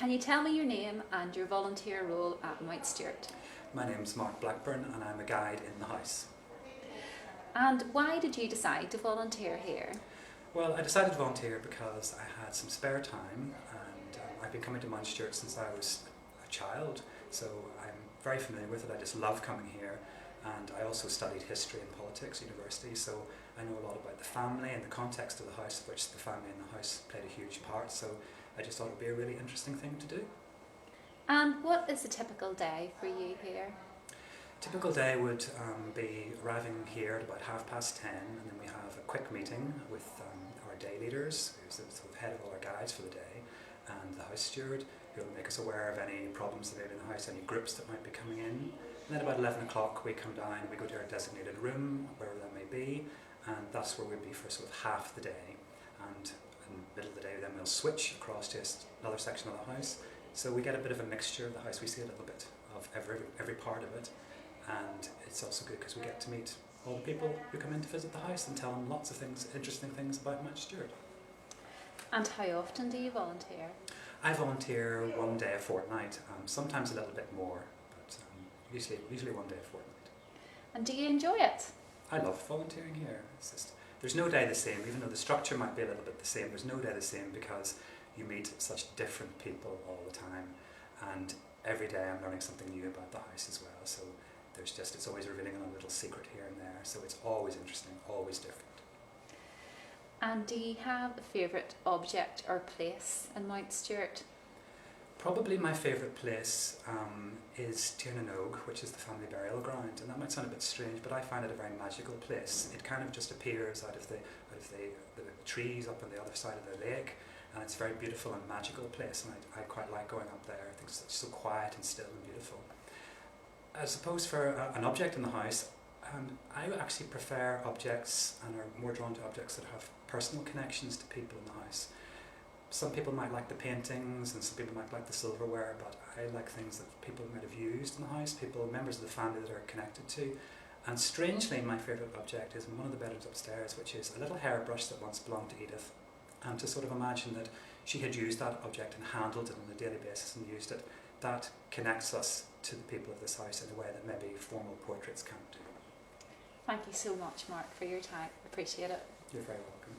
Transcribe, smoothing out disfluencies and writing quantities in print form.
can you tell me your name and your volunteer role at Mount Stewart? My name's Mark Blackburn and I'm a guide in the house. And why did you decide to volunteer here? Well, I decided to volunteer because I had some spare time and I've been coming to Mount Stewart since I was a child, so I'm very familiar with it. I just love coming here, and I also studied history and politics at university, so I know a lot about the family and the context of the house, of which the family in the house played a huge part, so I just thought it would be a really interesting thing to do. And what is a typical day for you here? A typical day would be arriving here at about 10:30, and then we have a quick meeting with our day leaders, who's the sort of head of all our guides for the day, and the house steward, who will make us aware of any problems that we have in the house, any groups that might be coming in. And then about 11 o'clock we come down, we go to our designated room, wherever that may be, and that's where we'll be for sort of half the day. And in the middle of the day then we'll switch across to another section of the house. So we get a bit of a mixture of the house. We see a little bit of every part of it, and it's also good because we get to meet all the people who come in to visit the house and tell them lots of things, interesting things about Mount Stewart. And how often do you volunteer? I volunteer one day a fortnight, sometimes a little bit more, but usually one day a fortnight. And do you enjoy it? I love volunteering here. It's just, there's no day the same, even though the structure might be a little bit the same, there's no day the same because you meet such different people all the time, and every day I'm learning something new about the house as well, so it's always revealing a little secret here and there, so it's always interesting, always different. And do you have a favourite object or place in Mount Stewart? Probably my favourite place is Tiernanog, which is the family burial ground, and that might sound a bit strange, but I find it a very magical place. It kind of just appears out of the trees up on the other side of the lake, and it's a very beautiful and magical place, and I quite like going up there. I think it's so quiet and still and beautiful. I suppose for an object in the house, I actually prefer objects and are more drawn to objects that have personal connections to people in the house. Some people might like the paintings and some people might like the silverware, but I like things that people might have used in the house, members of the family that are connected to. And strangely, my favourite object is in one of the bedrooms upstairs, which is a little hairbrush that once belonged to Edith. And to sort of imagine that she had used that object and handled it on a daily basis and used it, that connects us to the people of this house in a way that maybe formal portraits can't do. Thank you so much, Mark, for your time. Appreciate it. You're very welcome.